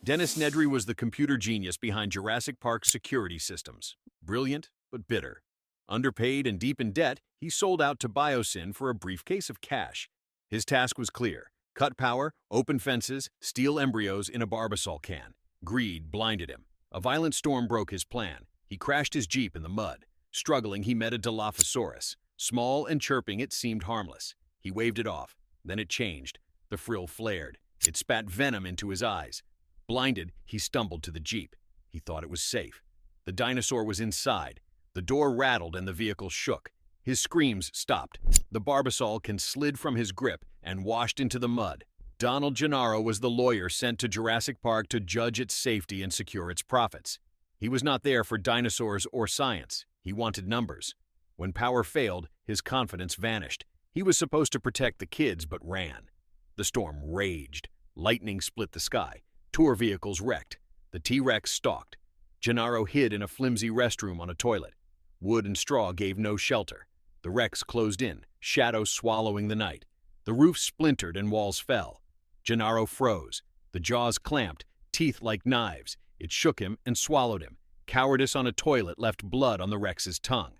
Dennis Nedry was the computer genius behind Jurassic Park's security systems. Brilliant, but bitter. Underpaid and deep in debt, he sold out to Biosyn for a briefcase of cash. His task was clear: cut power, open fences, steal embryos in a Barbasol can. Greed blinded him. A violent storm broke his plan. He crashed his Jeep in the mud. Struggling, he met a Dilophosaurus. Small and chirping, it seemed harmless. He waved it off. Then it changed. The frill flared. It spat venom into his eyes. Blinded, he stumbled to the Jeep. He thought it was safe. The dinosaur was inside. The door rattled and the vehicle shook. His screams stopped. The Barbasol can slid from his grip and washed into the mud. Donald Gennaro was the lawyer sent to Jurassic Park to judge its safety and secure its profits. He was not there for dinosaurs or science. He wanted numbers. When power failed, his confidence vanished. He was supposed to protect the kids, but ran. The storm raged. Lightning split the sky. Tour vehicles wrecked. The T-Rex stalked. Gennaro hid in a flimsy restroom on a toilet. Wood and straw gave no shelter. The Rex closed in, shadows swallowing the night. The roof splintered and walls fell. Gennaro froze. The jaws clamped, teeth like knives. It shook him and swallowed him. Cowardice on a toilet left blood on the Rex's tongue.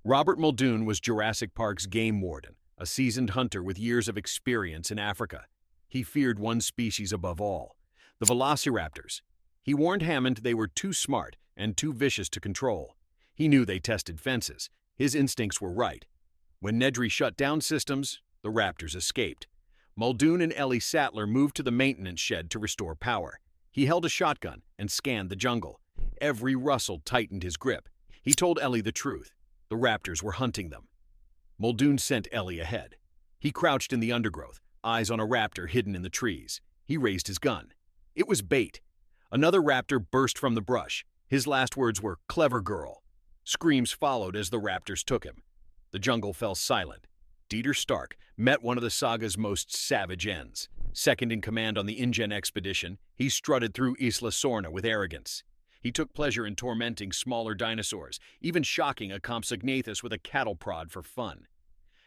Robert Muldoon was Jurassic Park's game warden, a seasoned hunter with years of experience in Africa. He feared one species above all: the velociraptors. He warned Hammond they were too smart and too vicious to control. He knew they tested fences. His instincts were right. When Nedry shut down systems, the raptors escaped. Muldoon and Ellie Sattler moved to the maintenance shed to restore power. He held a shotgun and scanned the jungle. Every rustle tightened his grip. He told Ellie the truth. The raptors were hunting them. Muldoon sent Ellie ahead. He crouched in the undergrowth, eyes on a raptor hidden in the trees. He raised his gun. It was bait. Another raptor burst from the brush. His last words were, "Clever girl." Screams followed as the raptors took him. The jungle fell silent. Dieter Stark met one of the saga's most savage ends. Second in command on the InGen expedition, he strutted through Isla Sorna with arrogance. He took pleasure in tormenting smaller dinosaurs, even shocking a Compsognathus with a cattle prod for fun.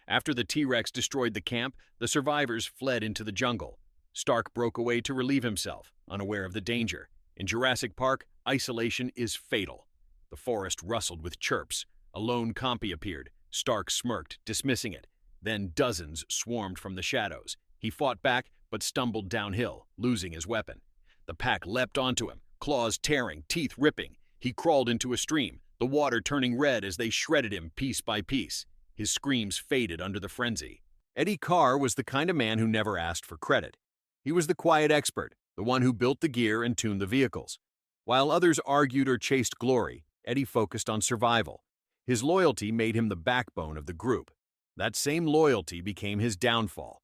After the T-Rex destroyed the camp, the survivors fled into the jungle. Stark broke away to relieve himself, unaware of the danger. In Jurassic Park, isolation is fatal. The forest rustled with chirps. A lone compy appeared. Stark smirked, dismissing it. Then dozens swarmed from the shadows. He fought back, but stumbled downhill, losing his weapon. The pack leapt onto him, claws tearing, teeth ripping. He crawled into a stream, the water turning red as they shredded him piece by piece. His screams faded under the frenzy. Eddie Carr was the kind of man who never asked for credit. He was the quiet expert, the one who built the gear and tuned the vehicles. While others argued or chased glory, Eddie focused on survival. His loyalty made him the backbone of the group. That same loyalty became his downfall.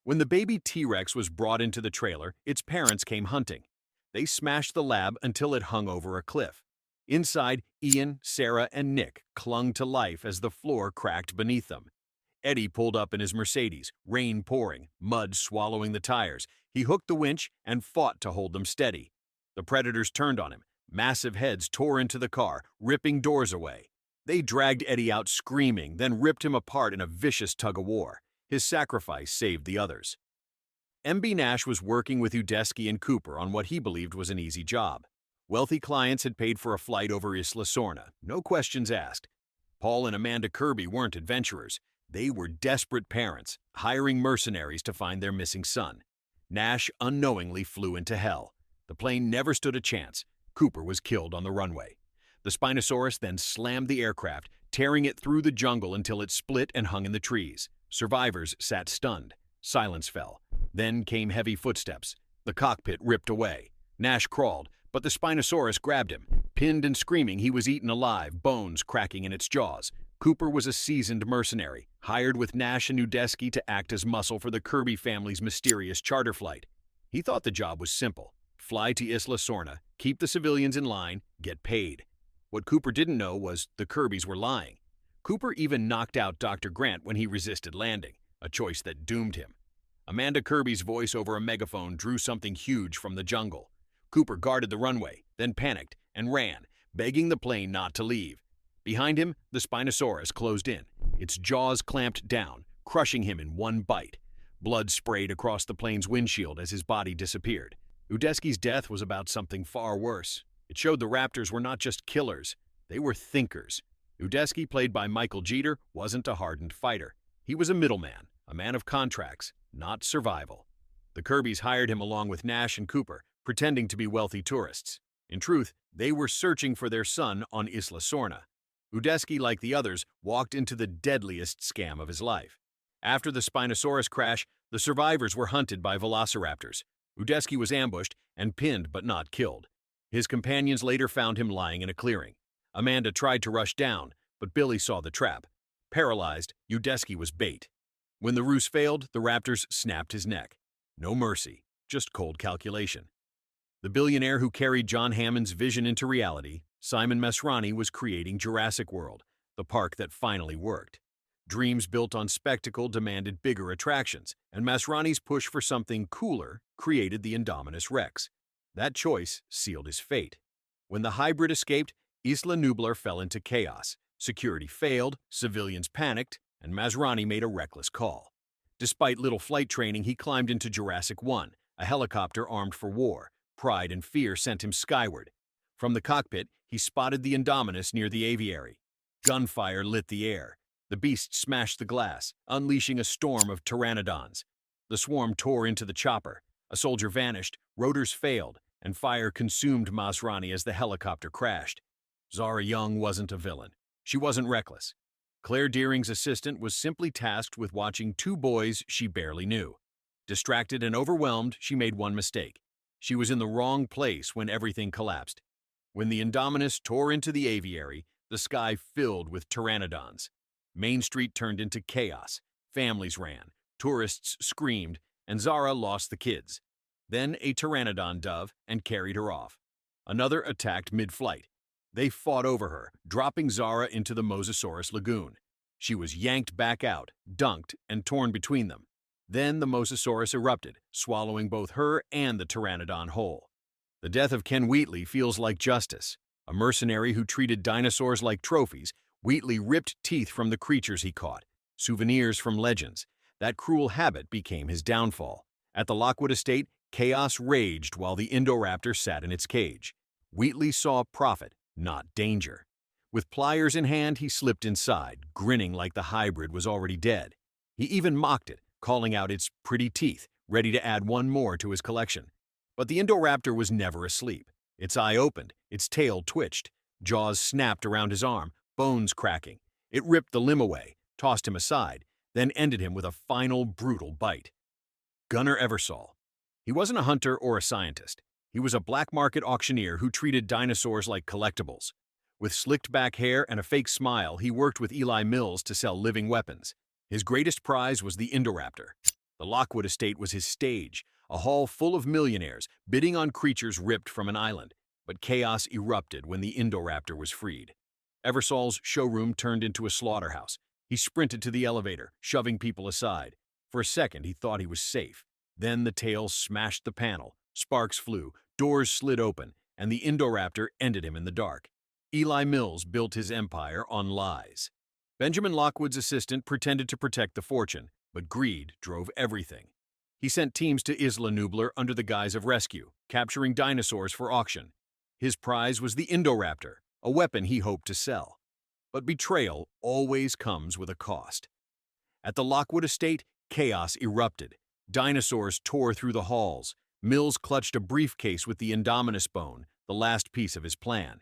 When the baby T-Rex was brought into the trailer, its parents came hunting. They smashed the lab until it hung over a cliff. Inside, Ian, Sarah, and Nick clung to life as the floor cracked beneath them. Eddie pulled up in his Mercedes, rain pouring, mud swallowing the tires. He hooked the winch and fought to hold them steady. The predators turned on him. Massive heads tore into the car, ripping doors away. They dragged Eddie out screaming, then ripped him apart in a vicious tug-of-war. His sacrifice saved the others. MB Nash was working with Udeski and Cooper on what he believed was an easy job. Wealthy clients had paid for a flight over Isla Sorna, no questions asked. Paul and Amanda Kirby weren't adventurers. They were desperate parents, hiring mercenaries to find their missing son. Nash unknowingly flew into hell. The plane never stood a chance. Cooper was killed on the runway. The Spinosaurus then slammed the aircraft, tearing it through the jungle until it split and hung in the trees. Survivors sat stunned. Silence fell. Then came heavy footsteps. The cockpit ripped away. Nash crawled, but the Spinosaurus grabbed him. Pinned and screaming, he was eaten alive, bones cracking in its jaws. Cooper was a seasoned mercenary, hired with Nash and Udeski to act as muscle for the Kirby family's mysterious charter flight. He thought the job was simple: fly to Isla Sorna, keep the civilians in line, get paid. What Cooper didn't know was the Kirbys were lying. Cooper even knocked out Dr. Grant when he resisted landing, a choice that doomed him. Amanda Kirby's voice over a megaphone drew something huge from the jungle. Cooper guarded the runway, then panicked and ran, begging the plane not to leave. Behind him, the Spinosaurus closed in. Its jaws clamped down, crushing him in one bite. Blood sprayed across the plane's windshield as his body disappeared. Udeski's death was about something far worse. It showed the Raptors were not just killers, they were thinkers. Udeski, played by Michael Jeter, wasn't a hardened fighter. He was a middleman, a man of contracts, not survival. The Kirby's hired him along with Nash and Cooper, pretending to be wealthy tourists. In truth, they were searching for their son on Isla Sorna. Udeski, like the others, walked into the deadliest scam of his life. After the Spinosaurus crash, the survivors were hunted by velociraptors. Udeski was ambushed and pinned but not killed. His companions later found him lying in a clearing. Amanda tried to rush down, but Billy saw the trap. Paralyzed, Udeski was bait. When the ruse failed, the raptors snapped his neck. No mercy, just cold calculation. The billionaire who carried John Hammond's vision into reality, Simon Masrani, was creating Jurassic World, the park that finally worked. Dreams built on spectacle demanded bigger attractions, and Masrani's push for something cooler created the Indominus Rex. That choice sealed his fate. When the hybrid escaped, Isla Nublar fell into chaos. Security failed, civilians panicked, and Masrani made a reckless call. Despite little flight training, he climbed into Jurassic 1, a helicopter armed for war. Pride and fear sent him skyward. From the cockpit, he spotted the Indominus near the aviary. Gunfire lit the air. The beast smashed the glass, unleashing a storm of pteranodons. The swarm tore into the chopper. A soldier vanished, rotors failed, and fire consumed Masrani as the helicopter crashed. Zara Young wasn't a villain. She wasn't reckless. Claire Deering's assistant was simply tasked with watching two boys she barely knew. Distracted and overwhelmed, she made one mistake. She was in the wrong place when everything collapsed. When the Indominus tore into the aviary, the sky filled with pteranodons. Main Street turned into chaos. Families ran, tourists screamed, and Zara lost the kids. Then a pteranodon dove and carried her off. Another attacked mid-flight. They fought over her, dropping Zara into the Mosasaurus lagoon. She was yanked back out, dunked, and torn between them. Then the Mosasaurus erupted, swallowing both her and the pteranodon whole. The death of Ken Wheatley feels like justice. A mercenary who treated dinosaurs like trophies, Wheatley ripped teeth from the creatures he caught, souvenirs from legends. That cruel habit became his downfall. At the Lockwood estate, chaos raged while the Indoraptor sat in its cage. Wheatley saw profit, not danger. With pliers in hand, he slipped inside, grinning like the hybrid was already dead. He even mocked it, calling out its pretty teeth, ready to add one more to his collection. But the Indoraptor was never asleep. Its eye opened, its tail twitched, jaws snapped around his arm, bones cracking. It ripped the limb away, tossed him aside, then ended him with a final brutal bite. Gunnar Eversol. He wasn't a hunter or a scientist. He was a black market auctioneer who treated dinosaurs like collectibles. With slicked back hair and a fake smile, he worked with Eli Mills to sell living weapons. His greatest prize was the Indoraptor. The Lockwood estate was his stage, a hall full of millionaires bidding on creatures ripped from an island. But chaos erupted when the Indoraptor was freed. Eversol's showroom turned into a slaughterhouse. He sprinted to the elevator, shoving people aside. For a second, he thought he was safe. Then the tail smashed the panel, sparks flew, doors slid open, and the Indoraptor ended him in the dark. Eli Mills built his empire on lies. Benjamin Lockwood's assistant pretended to protect the fortune, but greed drove everything. He sent teams to Isla Nublar under the guise of rescue, capturing dinosaurs for auction. His prize was the Indoraptor, a weapon he hoped to sell. But betrayal always comes with a cost. At the Lockwood estate, chaos erupted. Dinosaurs tore through the halls. Mills clutched a briefcase with the Indominus bone, the last piece of his plan.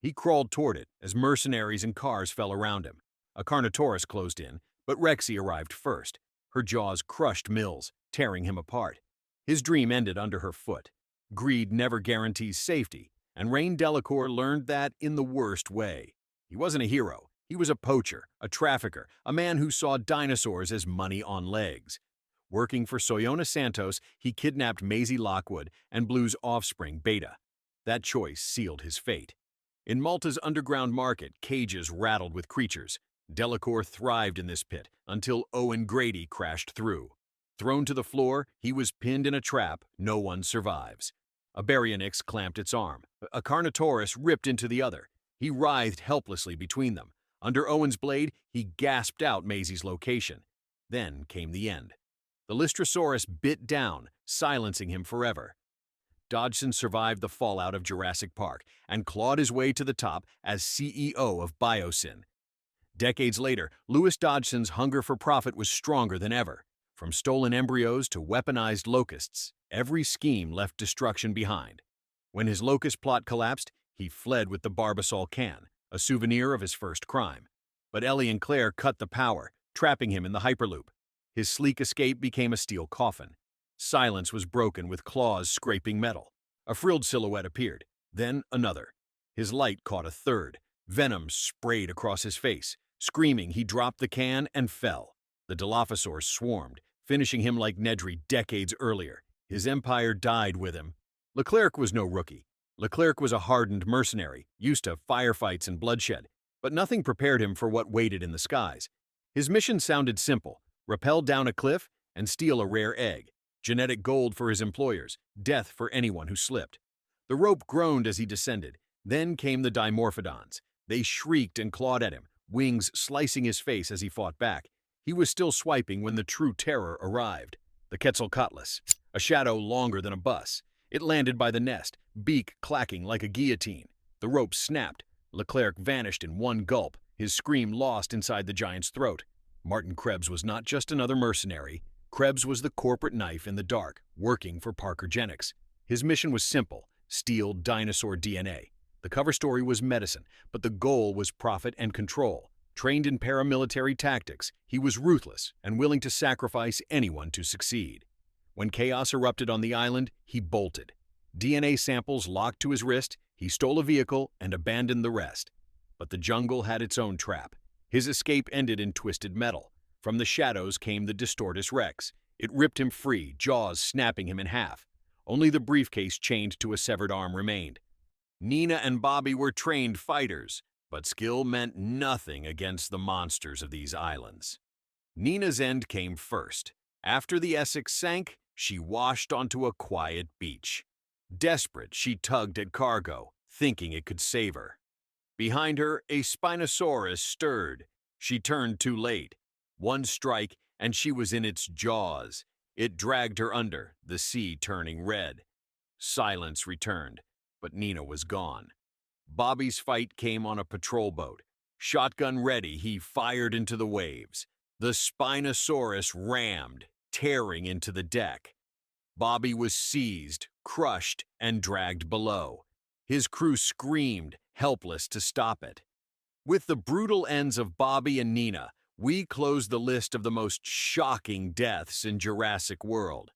He crawled toward it as mercenaries and cars fell around him. A Carnotaurus closed in, but Rexy arrived first. Her jaws crushed Mills, tearing him apart. His dream ended under her foot. Greed never guarantees safety, and Rainn Delacourt learned that in the worst way. He wasn't a hero. He was a poacher, a trafficker, a man who saw dinosaurs as money on legs. Working for Soyona Santos, he kidnapped Maisie Lockwood and Blue's offspring, Beta. That choice sealed his fate. In Malta's underground market, cages rattled with creatures. Delacourt thrived in this pit until Owen Grady crashed through. Thrown to the floor, he was pinned in a trap. No one survives. A Baryonyx clamped its arm. A Carnotaurus ripped into the other. He writhed helplessly between them. Under Owen's blade, he gasped out Maisie's location. Then came the end. The Lystrosaurus bit down, silencing him forever. Dodgson survived the fallout of Jurassic Park and clawed his way to the top as CEO of Biosyn. Decades later, Louis Dodgson's hunger for profit was stronger than ever. From stolen embryos to weaponized locusts, every scheme left destruction behind. When his locust plot collapsed, he fled with the Barbasol can, a souvenir of his first crime. But Ellie and Claire cut the power, trapping him in the Hyperloop. His sleek escape became a steel coffin. Silence was broken with claws scraping metal. A frilled silhouette appeared, then another. His light caught a third. Venom sprayed across his face. Screaming, he dropped the can and fell. The Dilophosaurs swarmed, finishing him like Nedry decades earlier. His empire died with him. Leclerc was no rookie. Leclerc was a hardened mercenary, used to firefights and bloodshed, but nothing prepared him for what waited in the skies. His mission sounded simple: rappel down a cliff and steal a rare egg. Genetic gold for his employers, death for anyone who slipped. The rope groaned as he descended. Then came the Dimorphodons. They shrieked and clawed at him, wings slicing his face as he fought back. He was still swiping when the true terror arrived. The Quetzalcoatlus, a shadow longer than a bus. It landed by the nest, beak clacking like a guillotine. The rope snapped. Leclerc vanished in one gulp, his scream lost inside the giant's throat. Martin Krebs was not just another mercenary. Krebs was the corporate knife in the dark, working for Parkergenics. His mission was simple: steal dinosaur DNA. The cover story was medicine, but the goal was profit and control. Trained in paramilitary tactics, he was ruthless and willing to sacrifice anyone to succeed. When chaos erupted on the island, he bolted. DNA samples locked to his wrist, he stole a vehicle and abandoned the rest. But the jungle had its own trap. His escape ended in twisted metal. From the shadows came the Distortus Rex. It ripped him free, jaws snapping him in half. Only the briefcase chained to a severed arm remained. Nenah and Bobby were trained fighters, but skill meant nothing against the monsters of these islands. Nenah's end came first. After the Essex sank, she washed onto a quiet beach. Desperate, she tugged at cargo, thinking it could save her. Behind her, a Spinosaurus stirred. She turned too late. One strike, and she was in its jaws. It dragged her under, the sea turning red. Silence returned, but Nenah was gone. Bobby's fight came on a patrol boat. Shotgun ready, he fired into the waves. The Spinosaurus rammed, tearing into the deck. Bobby was seized, crushed, and dragged below. His crew screamed, helpless to stop it. With the brutal ends of Bobby and Nenah, we close the list of the most shocking deaths in Jurassic World.